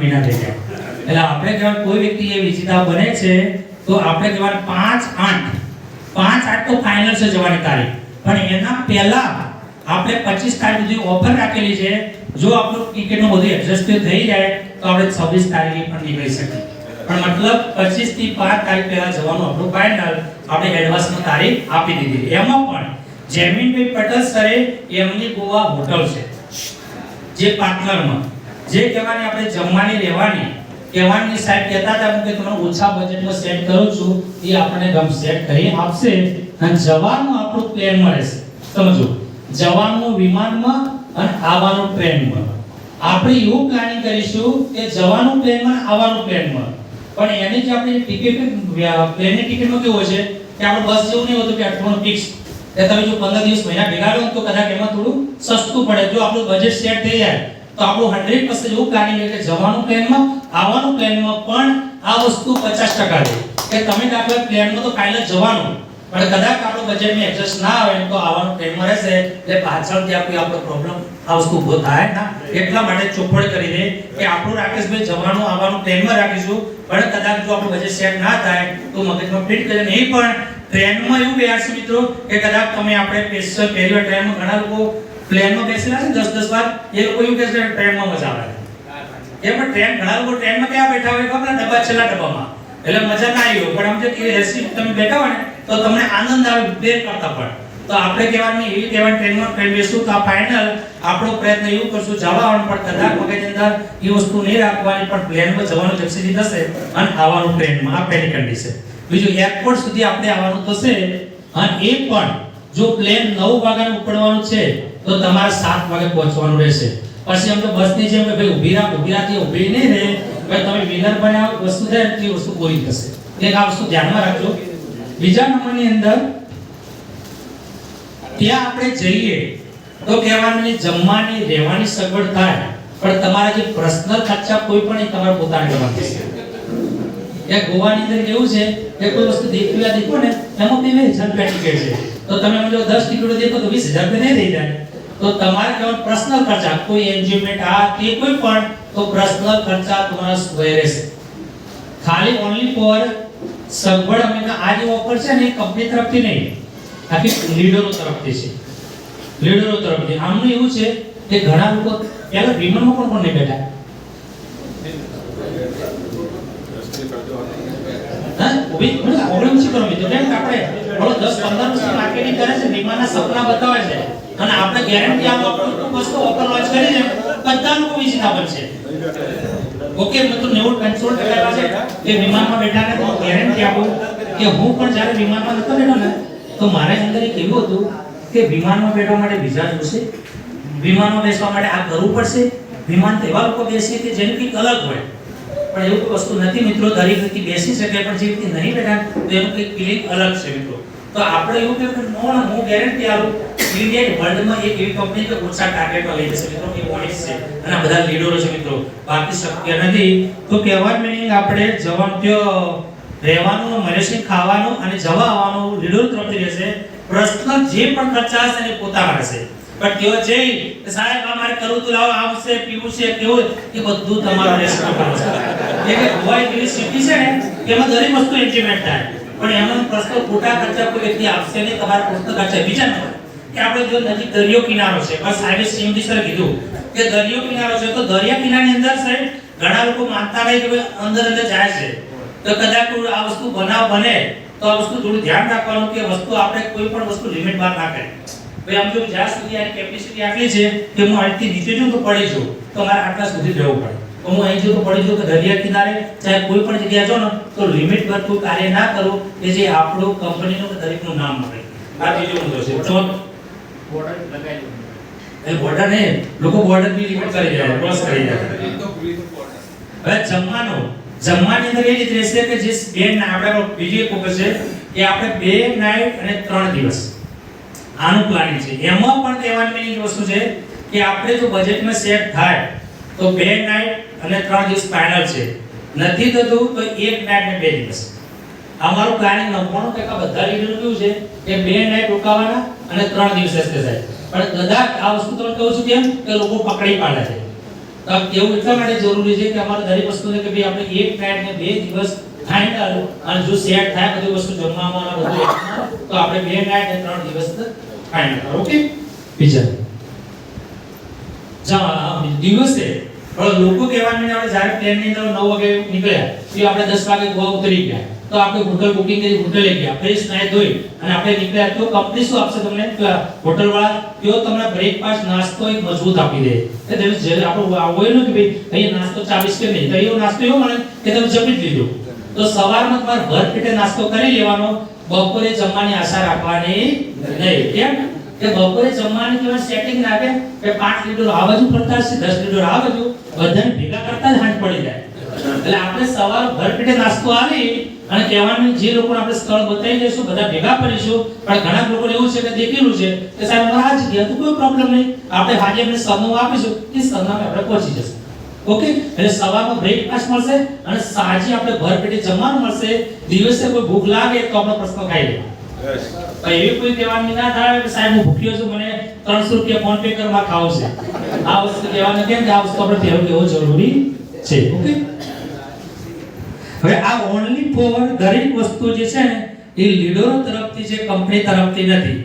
મહિના થઈ જાય એટલે આપણે કહેવાય કોઈ વ્યક્તિ એ વિજેતા બને છે તો આપણે કહેવાય 5-8 તો ફાઇનલ છે જવાની તારીખ, પણ એના પહેલા આપણે 25 તારીખ સુધી ઓફર રાખેલી છે. જો આપણું ટિકિટનું બધું એડજસ્ટ થઈ જાય તો આપણે 26 તારીખે પણ નીકળી શકીએ, પણ મતલબ 25 થી 5 તારીખ પહેલા જવાનું આપણું ફાઇનલ આપણે એડવાન્સની તારીખ આપી દીધી. એમાં પણ જેમિનભાઈ પટેલ સરે એમની ગોવા હોટલ છે જે પાર્ટનરમાં જે કહેવાની આપણે જમવાની રહેવાની કહેવાની સાહેબ કહેતા હતા કે તમે ઓછા બજેટમાં સેટ કરું છું એ આપણે ગમ સેટ કરી આપશે અને જવાનું આપણું પ્લેનમાં રહેશે. સમજો જવાનું વિમાનમાં અને આવવાનું ટ્રેનમાં. આપણે એવું પ્લાનિંગ કરીશું કે જવાનું પ્લેનમાં આવવાનું પ્લેનમાં, પણ એની જે આપણી ટિકિટ પ્લેનની ટિકિટમાં કેવું હોય છે કે આપણે બસ જેવું નહીં હોતું કે અઠવાડિયું ફિક્સ એ તમે જો 15 દિવસ મહિના ભેગા લો તો કદાચ એમાં થોડું સસ્તું પડે. જો આપણું બજેટ સેટ થઈ જાય તો આપણું 100% એવું પ્લાનિંગ છે કે જવાનું પ્લેનમાં આવવાનું પ્લેનમાં પણ આ વસ્તુ 50% છે કે તમે દાખલા પ્લેનમાં તો ફાઇનલ જવાનું પણ કદાચ આપણું બજેટમાં એડજસ્ટ ના આવે તો આવવાનું પ્લેનમાં રહેશે એટલે પાછળથી આપણો પ્રોબ્લેમ આ વસ્તુ ઊભો થાય ના. એટલા માટે ચોખવટ કરી દે કે આપણું રાકેશભાઈ જવાનું આવવાનું પ્લેનમાં રાખીશું, પણ કદાચ જો આપણું બજેટ સેટ ના થાય તો મગજમાં ફિટ કરીને નહીં. પણ ટ્રેનમાં એવું બેહાડશે મિત્રો કે કદાચ તમે આપણે સ્પેશિયલ પહેલી ટ્રેનમાં ઘણા લોકો પ્લેનમાં બેસેલા છે 10-10 વાર એ લોકો એવું કહે છે ટ્રેનમાં મજા આવે એ પણ ટ્રેન ઘણા લોકો ટ્રેનમાં ક્યાં બેઠા હોય ખબર ડબ્બા છેલ્લા ડબ્બામાં એટલે મજા ના આવી હોય, પણ આમ જે એસી તમે બેઠા હોય ને તો તમને આનંદ આવે બે કરતા પણ. તો આપણે કહેવાનું એવી કહેવાની ટ્રેનમાં ટ્રેન બેસું તો આ ફાઇનલ આપણો પ્રયત્ન એવું કરશું જવાનું, પણ કદાચ મગજ અંદર એ વસ્તુ નહીં રાખવાની પણ પ્લેનમાં જવાનું જલ્દી થશે અને આવવાનું ટ્રેનમાં. આ પહેલી કન્ડિશન. બીજું એરપોર્ટ સુધી આપણે આવવાનું થશે અને એ પણ જો પ્લેન 9 વાગ્યાનું ઉપડવાનું છે તો તમારે 7 વાગે પહોંચવાનું રહેશે. પછી આમ તો બસની જેમ કે ભાઈ ઊભી ઊભી નહીં રહે ભાઈ તમે વિનર બન્યા વસ્તુ છે તે વસ્તુ પૂરી થશે. એક આ વસ્તુ ધ્યાનમાં રાખજો. બીજા નંબરની અંદર ત્યાં આપણે જઈએ તો કહેવાનું જમવાની રહેવાની સગવડ થાય, પણ તમારા જે પર્સનલ ખર્ચા કોઈ પણ એ તમારે પોતાને કરવાના છે. એ ગોવાની અંદર કેવું છે કે કોઈ વસ્તુ દેખો ને એમાં 20,000 રૂપિયા ટિકિટ છે તો તમે જો 10 ટિકિટો દેખો તો 20,000 રૂપિયા નહીં થઈ જાય. તો તમારે કેવળ પર્સનલ ખર્ચા કોઈ એન્જોયમેન્ટ આ તે કોઈ પણ તો પર્સનલ ખર્ચા તમારા સ્વયં રહેશે. ખાલી ઓન્લી ફોર સગવડ અમે આ જે ઓફર છે ને કંપની તરફથી નહીં, આખી લીડરો તરફથી છે. લીડરો તરફથી આમનું એવું છે કે ઘણા લોકો પહેલા વિમાનમાં પણ નહીં બેઠા માર્કેટિંગ કરે છે, વિમાનના સપના બતાવે છે અને આપણે ગેરંટી આપો વસ્તુ ઓફર લોન્ચ કરી છે બધા લોકો વિજેતા બનશે. ઓકે મિત્રો 90% એવા છે કે વિમાનમાં બેઠા ને તો ગેરંટી આપું કે હું પણ જ્યારે વિમાનમાં નતો બેઠો ને તો મારા અંદર એક એવું હતું કે વિમાનમાં બેઠવા માટે વિઝા જોશે, વિમાનમાં બેસવા માટે આ કરવું પડશે. વિમાન તો એવા લોકો બેસે કે જેનું કંઈક અલગ હોય, પણ એવું કોઈ વસ્તુ નથી મિત્રો. દરેક વ્યક્તિ બેસી શકે પણ જે વ્યક્તિ નહીં બેઠા તો એનું કંઈક ફીલિંગ અલગ છે મિત્રો. તો આપણે એવું કે હું ગેરંટી આપું ઇન્ડિયન વર્લ્ડમાં એક એવી કંપની કે ઓછા ટાર્ગેટમાં લઈ જશે મિત્રો. એ મોનિસ છે અને આ બધા લીડરો છે મિત્રો, બાકી શક્ય નથી. તો કહેવાનો મીનિંગ આપણે જવાનું ત્યાં રહેવાનું, મલેશિયન ખાવાનું અને જવા આવવાનું લીડરો તરફથી રહેશે. પર્સનલ જે પણ ખર્ચા હશે એ પોતાના રહેશે, પણ તેઓ જઈ કે સાહેબ આ મારે કરવું તો લાવો આવશે પીવું છે કેવું એ બધું તમારું રહેશે. એટલે ગોવા જેવી સિટી છે ને એમાં દરેક વસ્તુ એન્જોયમેન્ટ થાય, પણ એમાં પર્સનલ ખોટા ખર્ચા કોઈ વ્યક્તિ આપશે નહીં. તમારા પર્સનલ ખર્ચા બીજા નંબર કે આપણે જો નજીક દરિયો કિનારો છે, બસ હાઈવે સીએમડી સર કીધું કે દરિયો કિનારો છે તો દરિયા કિનારાની અંદર સાહેબ ઘણા લોકો માનતા નહીં કે અંદર જાય છે તો કદાચ આ વસ્તુ બને તો આ વસ્તુ થોડું ધ્યાન રાખવાનું કે વસ્તુ આપણે કોઈ પણ વસ્તુ લિમિટ બહાર ના કરે. ભાઈ આમ જો જ્યાં સુધી આની કેપેસિટી આટલી છે કે હું અહીંથી નીચે જઉં તો પડી જઉં તો મારે આટલા સુધી રહેવું પડે. તો હું અહીં જો તો પડી જઉં કે દરિયા કિનારે ચાહે કોઈ પણ જગ્યાએ જાઉં ને તો લિમિટ પર કોઈ કાર્ય ના કરું કે જે આપણું કંપનીનું કે દરેકનું નામ મળે. આ બીજો મુદ્દો છે. તો બોર્ડર લગાવી એ બોર્ડર ને લોકો બોર્ડર બી લિમિટ કરી જાય, ક્રોસ કરી જાય. હવે જમવાની અંદર એ રીતે રહેશે કે જે બે આપણે બીજી એક ફોકસ છે કે આપણે 2 નાઈટ અને 3 દિવસ આનું પ્લાનિંગ છે. એમાં પણ કહેવાની મીનિંગ વસ્તુ છે કે આપણે જો બજેટમાં સેટ થાય તો 2 નાઈટ અને 3 દિવસ ફાઇનલ છે. નથી થતું તો 1 નાઈટ અને 2 દિવસ. અમારું પ્લાનિંગ 99% બધા લીડર કેવું છે કે 2 નાઈટ રોકાવાના અને 3 દિવસ રહેશે સાહેબ. પણ કદાચ આ વસ્તુ તમને કહું છું કેમ કે લોકો પકડી પાડે છે તો એવું એટલા માટે જરૂરી છે કે અમારે દરેક વસ્તુને કે ભાઈ આપણે એક નાઈટ ને 2 દિવસ ફાઇનલ અને જો સેટ થાય બધી વસ્તુ જમવામાં અને બધું તો આપણે 2 નાઈટ ને 3 દિવસ ફાઇનલ. ઓકે બીજા દિવસે લોકો કહેવાનું આપણે જ્યારે પ્લેન ની અંદર 9 વાગે નીકળ્યા તો આપણે 10 વાગે ગોવા ઉતરી ગયા તો આપણે હોટલ બુકિંગ કરી હોટલે ગયા ફ્રેશ નાઈ ધોઈ અને આપણે નીકળ્યા તો કંપની શું આપશે તમને હોટલ વાળા તેઓ તમને બ્રેકફાસ્ટ નાસ્તો એક મજબૂત આપી દે કે તમે જે આપણો હોય ને કે ભાઈ અહીંયા નાસ્તો 40 કે નહીં તો એવો નાસ્તો એવો મળે કે તમે જમી લીધો તો સવારમાં તમારે ભર પેટે નાસ્તો કરી લેવાનો બપોરે જમવાની આશા રાખવાની નહીં. કેમ કે બપોરે જમવાની કેવા સેટિંગ રાખે કે 5 લીટર આ બાજુ પડતા છે 10 લીટર આ બાજુ બધાને ભેગા કરતા જ હાંજ પડી જાય. એટલે આપણે સવાર ભર પેટે નાસ્તો આવી અને કહેવાનું જે લોકોને આપણે સ્થળ બતાવી દઈશું બધા ભેગા કરીશું પણ ઘણા લોકોને એવું છે કે દેખેલું છે કે સાહેબ આ જગ્યા તો કોઈ પ્રોબ્લેમ નહીં આપણે હાજે એમને સરનામું આપીશું એ સરનામે આપણે પહોંચી જશું. ઓકે એટલે સવારમાં બ્રેકફાસ્ટ મળશે અને સાંજે આપણે ભર પેટે જમવાનું મળશે. દિવસે કોઈ ભૂખ લાગે તો આપણે પ્રશ્ન ખાઈ લે. એવી કોઈ કહેવાની ના થાય કે સાહેબ હું ભૂખ્યો છું મને 300 રૂપિયા ફોન પે કર માં ખાવું છે. આ વસ્તુ કહેવાની કેમ કે આ વસ્તુ આપણે પહેલું કેવું જરૂરી છે. ઓકે હવે આ ઓનલી ફોર દરેક વસ્તુ જે છે ને એ લીડરો તરફથી છે કંપની તરફથી નથી.